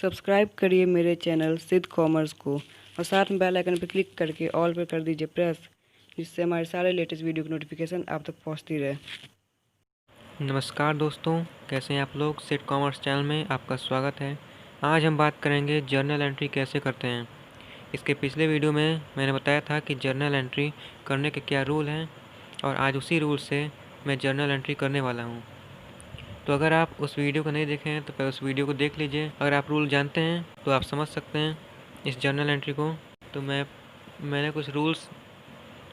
Subscribe करिए मेरे channel सिद्ध कॉमर्स को और साथ में बेल आइकन पर क्लिक करके ऑल पर कर दीजिए प्रेस, जिससे हमारे सारे लेटेस्ट वीडियो की नोटिफिकेशन आप तक पहुंचती रहे। नमस्कार दोस्तों, कैसे हैं आप लोग। सिद्ध कॉमर्स चैनल में आपका स्वागत है। आज हम बात करेंगे जर्नल एंट्री कैसे करते हैं। इसके पिछले वीडियो में मैंने बताया था कि जर्नल एंट्री करने के क्या रूल हैं और आज उसी रूल से मैं जर्नल एंट्री करने वाला हूं। तो अगर आप उस वीडियो को नहीं देखे हैं तो पहले उस वीडियो को देख लीजिए। अगर आप रूल जानते हैं तो आप समझ सकते हैं इस जर्नल एंट्री को। तो मैंने कुछ रूल्स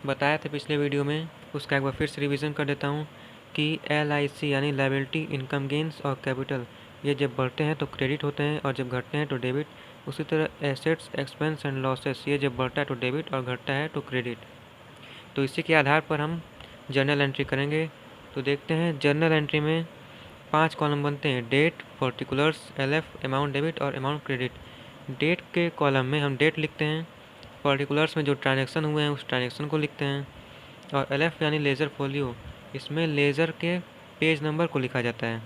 बताए थे पिछले वीडियो में, उसका एक बार फिर से रिवीजन कर देता हूँ कि LIC यानी लायबिलिटी, इनकम गेन्स और कैपिटल, ये जब बढ़ते हैं तो क्रेडिट होते हैं और जब घटते हैं तो डेबिट। उसी तरह एसेट्स, एक्सपेंस एंड लॉसेस, ये जब बढ़ता है तो डेबिट और घटता है तो क्रेडिट। तो इसी के आधार पर हम जर्नल एंट्री करेंगे। तो देखते हैं जर्नल एंट्री में 5 कॉलम बनते हैं: date, particulars, LF, amount debit और अमाउंट क्रेडिट। डेट के कॉलम में हम डेट लिखते हैं, पर्टिकुलर्स में जो ट्रांजैक्शन हुए हैं उस ट्रांजैक्शन को लिखते हैं, और LF यानी लेज़र फोलियो, इसमें लेज़र के पेज नंबर को लिखा जाता है।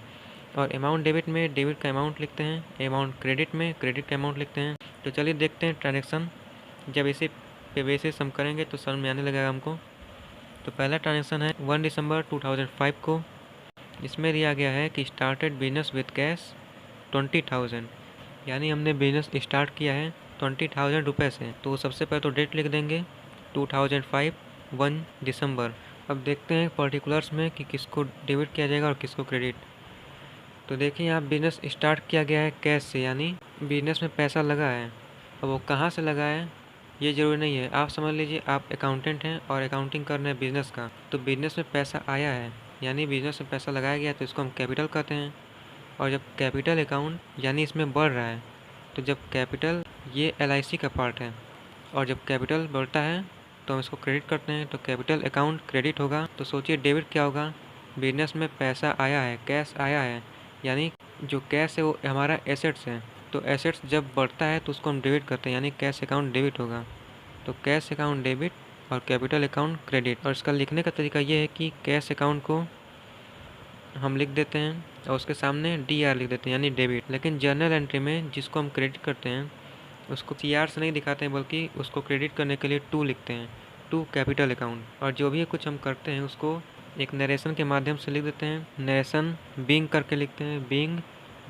और अमाउंट डेबिट में डेबिट का अमाउंट लिखते हैं, अमाउंट क्रेडिट में क्रेडिट का अमाउंट लिखते हैं। तो चलिए देखते हैं ट्रांजैक्शन। जब इसी पे बेसिस हम करेंगे तो समझ में आने लगेगा हमको। तो पहला ट्रांजैक्शन है 1 दिसंबर 2005 को। इसमें दिया गया है कि स्टार्टेड बिजनेस विद कैश 20,000, यानी हमने बिजनेस स्टार्ट किया है 20,000 रुपये से। तो सबसे पहले तो डेट लिख देंगे 2005 1 दिसंबर। अब देखते हैं पर्टिकुलर्स में कि किसको डेबिट किया जाएगा और किसको क्रेडिट। तो देखिए यहाँ बिजनेस स्टार्ट किया गया है कैश से, यानी बिजनेस में पैसा लगा है। अब वो कहाँ से लगा है ये ज़रूरी नहीं है। आप समझ लीजिए आप अकाउंटेंट हैं और अकाउंटिंग कर रहे हैं बिजनेस का, तो बिजनेस में पैसा आया है यानी बिजनेस में पैसा लगाया गया, तो इसको हम कैपिटल कहते हैं। और जब कैपिटल अकाउंट यानी इसमें बढ़ रहा है, तो जब कैपिटल, ये LIC का पार्ट है, और जब कैपिटल बढ़ता है तो हम इसको क्रेडिट करते हैं, तो कैपिटल अकाउंट क्रेडिट होगा। तो सोचिए डेबिट क्या होगा, बिजनेस में पैसा आया है, कैश आया है, यानी जो कैश है वो हमारा एसेट्स है। तो एसेट्स जब बढ़ता है तो उसको हम डेबिट करते हैं, यानी कैश अकाउंट डेबिट होगा। तो कैश अकाउंट डेबिट और कैपिटल अकाउंट क्रेडिट। और इसका लिखने का तरीका ये है कि कैश अकाउंट को हम लिख देते हैं और उसके सामने DR लिख देते हैं, यानी डेबिट। लेकिन जर्नल एंट्री में जिसको हम क्रेडिट करते हैं उसको CR से नहीं दिखाते हैं, बल्कि उसको क्रेडिट करने के लिए 2 लिखते हैं, 2 कैपिटल अकाउंट। और जो भी कुछ हम करते हैं उसको एक नरेशन के माध्यम से लिख देते हैं। नरेशन बीइंग करके लिखते हैं, being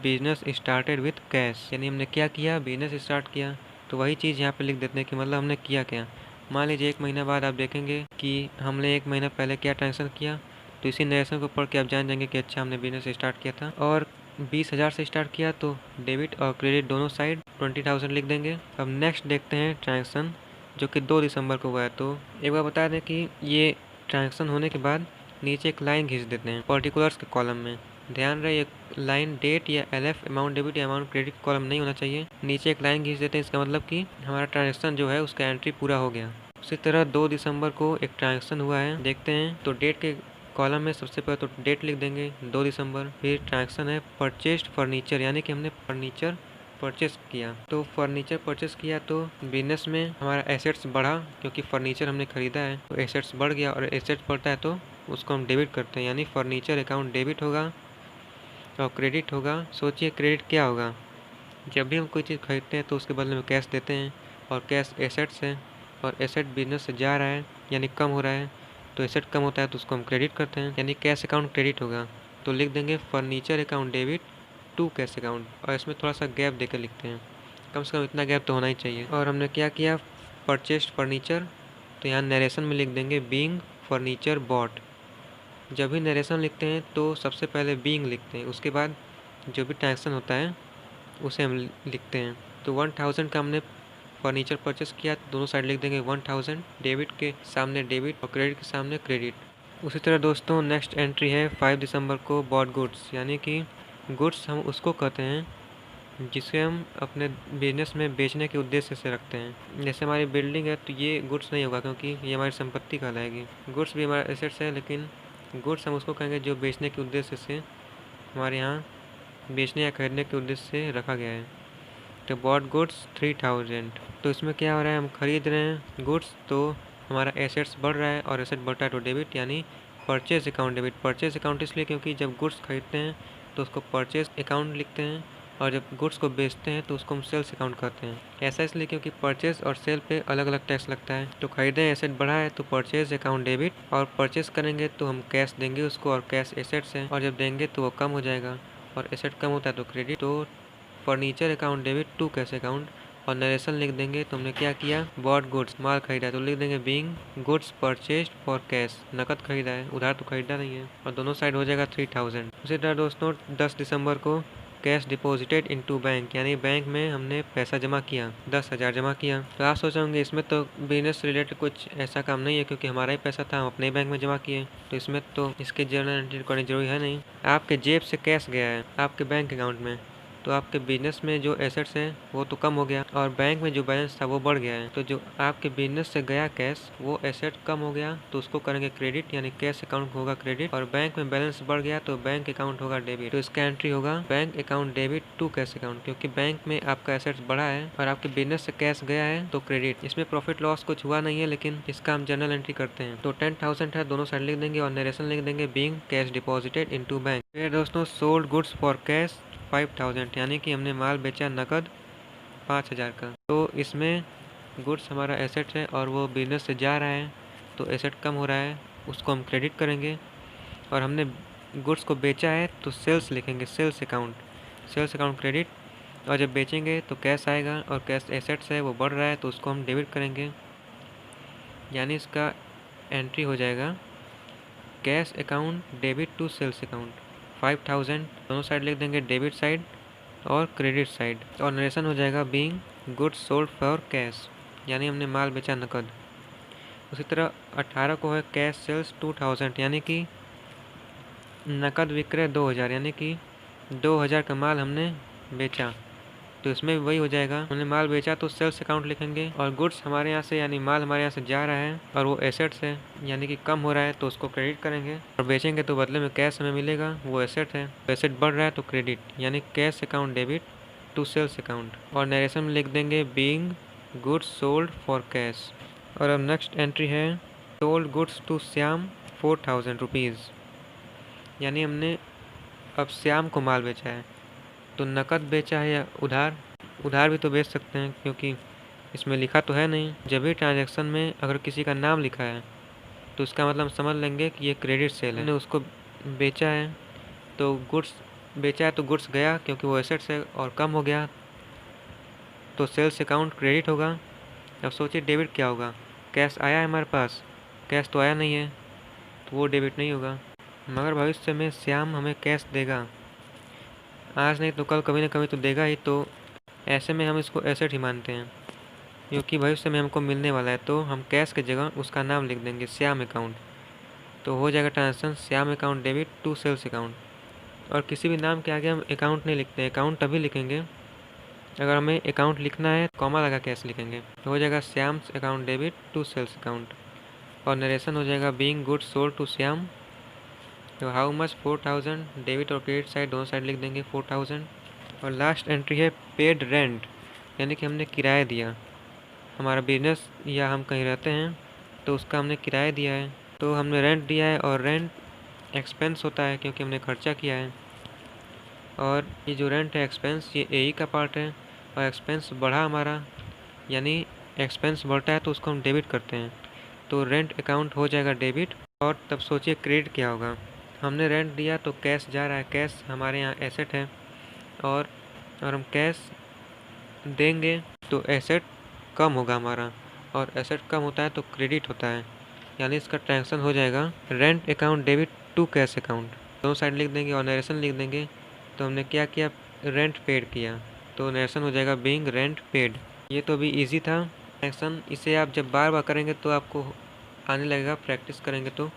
business started with cash, यानी हमने क्या किया, बिजनेस स्टार्ट किया। तो वही चीज़ यहाँ पे लिख देते हैं कि मतलब हमने किया क्या। मान लीजिए 1 महीना बाद आप देखेंगे कि हमने 1 महीना पहले क्या ट्रांजेक्शन किया, तो इसी नरेशन को पढ़ के आप जान जाएंगे कि अच्छा हमने बिजनेस स्टार्ट किया था और 20,000 से स्टार्ट किया। तो डेबिट और क्रेडिट दोनों साइड 20,000 लिख देंगे। अब नेक्स्ट देखते हैं ट्रांजेक्शन जो कि 2 दिसंबर को हुआ है। तो एक बार बता दें कि ये ट्रांजेक्शन होने के बाद नीचे एक लाइन खींच देते हैं पर्टिकुलर्स के कॉलम में। ध्यान रहे ये लाइन डेट या LF, अमाउंट डेबिट या अमाउंट क्रेडिट कॉलम नहीं होना चाहिए। नीचे एक लाइन खींच देते हैं, इसका मतलब कि हमारा ट्रांजेक्शन जो है उसका एंट्री पूरा हो गया। उसी तरह 2 दिसंबर को एक ट्रांजेक्शन हुआ है, देखते हैं। तो डेट के कॉलम में सबसे पहले तो डेट लिख देंगे 2 दिसंबर। फिर ट्रांजेक्शन है परचेस्ड फर्नीचर, यानी कि हमने फर्नीचर परचेस किया। तो फर्नीचर परचेस किया तो बिजनेस में हमारा एसेट्स बढ़ा, क्योंकि फर्नीचर हमने खरीदा है तो एसेट्स बढ़ गया, और एसेट्स बढ़ता है तो उसको हम डेबिट करते हैं, यानी फर्नीचर अकाउंट डेबिट होगा और क्रेडिट होगा। सोचिए क्रेडिट क्या होगा, जब भी हम कोई चीज़ खरीदते हैं तो उसके बदले में कैश देते हैं, और कैश एसेट्स है और एसेट बिजनेस से जा रहा है यानी कम हो रहा है, तो एसेट कम होता है तो उसको हम क्रेडिट करते हैं, यानी कैश अकाउंट क्रेडिट होगा। तो लिख देंगे furniture account debit to cash account, और इसमें थोड़ा सा गैप देकर लिखते हैं, कम से कम इतना गैप तो होना ही चाहिए। और हमने क्या किया, परचेस्ड फर्नीचर, तो यहाँ नरेशन में लिख देंगे बीइंग फर्नीचर बॉट। जब भी नरेशन लिखते हैं तो सबसे पहले बीइंग लिखते हैं, उसके बाद जो भी ट्रांजेक्शन होता है उसे हम लिखते हैं। तो 1,000 का हमने फर्नीचर परचेस किया, तो दोनों साइड लिख देंगे 1,000, डेबिट के सामने डेबिट और क्रेडिट के सामने क्रेडिट। उसी तरह दोस्तों नेक्स्ट एंट्री है 5 दिसंबर को बॉट गुड्स, यानी कि गुड्स हम उसको कहते हैं जिसे हम अपने बिजनेस में बेचने के उद्देश्य से रखते हैं। जैसे हमारी बिल्डिंग है तो ये गुड्स नहीं होगा, क्योंकि ये हमारी संपत्ति कहलाएगी। गुड्स भी हमारा एसेट्स है, लेकिन गुड्स हम उसको कहेंगे जो बेचने के उद्देश्य से हमारे यहाँ बेचने या खरीदने के उद्देश्य से रखा गया है। तो बॉट गुड्स 3,000, तो इसमें क्या हो रहा है, हम खरीद रहे हैं गुड्स, तो हमारा एसेट्स बढ़ रहा है और एसेट बढ़ता है तो डेबिट, यानी purchase account debit. Purchase account इसलिए क्योंकि जब गुड्स खरीदते हैं तो उसको परचेज अकाउंट लिखते हैं, और जब गुड्स को बेचते हैं तो उसको हम सेल्स अकाउंट कहते हैं। ऐसा इसलिए क्योंकि परचेज और सेल पे अलग अलग टैक्स लगता है। तो खरीदे एसेट बढ़ा है तो परचेज अकाउंट डेबिट, और परचेज करेंगे तो हम कैश देंगे उसको, और कैश एसेट्स है, और जब देंगे तो वो कम हो जाएगा, और एसेट कम होता है तो क्रेडिट। तो furniture account debit to cash account, और नरेशन लिख देंगे। तो हमने क्या किया, बॉट गुड्स, माल खरीदा, तो लिख देंगे being goods purchased for cash, नकद खरीदा है, उधार तो खरीदा नहीं है, और दोनों साइड हो जाएगा 3000। उसी तरह दोस्तों 10 दिसंबर को कैश डिपॉजिटेड इनटू बैंक, यानी बैंक में हमने पैसा जमा किया, 10,000 जमा किया। तो आप सोच होंगे इसमें तो बिजनेस रिलेटेड कुछ ऐसा काम नहीं है, क्योंकि हमारा ही पैसा था, हम अपने बैंक में जमा किए, तो इसमें तो इसके जर्नल एंट्री करनी जरूरी है नहीं। आपके जेब से कैश गया है आपके बैंक अकाउंट में, तो आपके बिजनेस में जो एसेट्स हैं वो तो कम हो गया, और बैंक में जो बैलेंस था वो बढ़ गया है। तो जो आपके बिजनेस से गया कैश, वो एसेट कम हो गया तो उसको करेंगे क्रेडिट, यानी कैश अकाउंट होगा क्रेडिट, और बैंक में बैलेंस बढ़ गया तो बैंक अकाउंट होगा डेबिट। तो इसका एंट्री होगा bank account debit to cash account, क्योंकि बैंक में आपका एसेट्स बढ़ा है और आपके बिजनेस से कैश गया है तो क्रेडिट। इसमें प्रॉफिट लॉस कुछ हुआ नहीं है, लेकिन इसका हम जर्नल एंट्री करते हैं। तो 10,000 है, दोनों साइड लिख देंगे, और नरेशन लिख देंगे being cash deposited into bank. फिर दोस्तों सोल्ड गुड्स फॉर कैश 5000, यानी कि हमने माल बेचा नकद 5000 का। तो इसमें गुड्स हमारा एसेट है और वो बिजनेस से जा रहा है तो एसेट कम हो रहा है, उसको हम क्रेडिट करेंगे। और हमने गुड्स को बेचा है तो सेल्स लिखेंगे, सेल्स अकाउंट क्रेडिट, और जब बेचेंगे तो कैश आएगा, और कैश एसेट्स है वो बढ़ रहा है तो उसको हम डेबिट करेंगे, यानी इसका एंट्री हो जाएगा cash account debit to sales account 5000, दोनों साइड लिख देंगे, डेबिट साइड और क्रेडिट साइड, और नरेशन हो जाएगा being goods sold for cash, यानी हमने माल बेचा नकद। उसी तरह 18 को है कैश सेल्स 2000, यानी कि नकद विक्रय 2000, यानी कि 2000 का माल हमने बेचा, तो इसमें भी वही हो जाएगा, हमने माल बेचा तो सेल्स अकाउंट लिखेंगे, और गुड्स हमारे यहाँ से यानी माल हमारे यहाँ से जा रहा है और वो एसेट्स है यानी कि कम हो रहा है तो उसको क्रेडिट करेंगे, और बेचेंगे तो बदले में कैश हमें मिलेगा, वो एसेट है, एसेट बढ़ रहा है तो क्रेडिट, यानी cash account debit to sales account, और नरेशन में लिख देंगे being goods sold for cash. और अब नेक्स्ट एंट्री है sold goods to Shyam 4000 rupees, यानी हमने अब श्याम को माल बेचा है, तो नकद बेचा है या उधार भी तो बेच सकते हैं, क्योंकि इसमें लिखा तो है नहीं। जब भी ट्रांजैक्शन में अगर किसी का नाम लिखा है तो इसका मतलब समझ लेंगे कि ये क्रेडिट सेल है। हमने उसको बेचा है तो गुड्स गया, क्योंकि वो एसेट्स है और कम हो गया तो सेल्स अकाउंट क्रेडिट होगा। अब सोचिए डेबिट क्या होगा, कैश आया है हमारे पास, कैश तो आया नहीं है तो वो डेबिट नहीं होगा, मगर भविष्य में श्याम हमें कैश देगा, आज नहीं तो कल कभी ना कभी तो देगा ही, तो ऐसे में हम इसको एसेट ही मानते हैं, क्योंकि भविष्य में हमको मिलने वाला है। तो हम कैश के जगह उसका नाम लिख देंगे श्याम अकाउंट, तो हो जाएगा transaction Shyam account debit to sales account. और किसी भी नाम के आगे हम अकाउंट नहीं लिखते, अकाउंट तभी लिखेंगे अगर हमें अकाउंट लिखना है, कॉमा लगा कैश लिखेंगे, तो हो जाएगा Shyam account debit to sales account, और नरेशन हो जाएगा being goods sold to Shyam, तो हाउ मच 4000, डेबिट और क्रेडिट साइड दोनों साइड लिख देंगे 4000। और लास्ट एंट्री है पेड रेंट, यानी कि हमने किराया दिया, हमारा बिजनेस या हम कहीं रहते हैं तो उसका हमने किराया दिया है, तो हमने रेंट दिया है, और रेंट एक्सपेंस होता है क्योंकि हमने खर्चा किया है, और ये जो रेंट है एक्सपेंस ये एई का पार्ट है, और एक्सपेंस बढ़ा हमारा, यानी एक्सपेंस बढ़ता है तो उसको हम डेबिट करते हैं, तो रेंट अकाउंट हो जाएगा डेबिट। और तब सोचिए क्रेडिट क्या होगा, हमने रेंट दिया तो कैश जा रहा है, कैश हमारे यहाँ एसेट है, और हम कैश देंगे तो एसेट कम होगा हमारा, और एसेट कम होता है तो क्रेडिट होता है, यानी इसका ट्रांजेक्शन हो जाएगा rent account debit to cash account, दोनों साइड लिख देंगे और नरेशन लिख देंगे। तो हमने क्या किया, रेंट पेड किया, तो नरेशन हो जाएगा बीइंग रेंट पेड। ये तो भी इजी था ट्रांजेक्शन, इसे आप जब बार बार करेंगे तो आपको आने लगेगा, प्रैक्टिस करेंगे तो।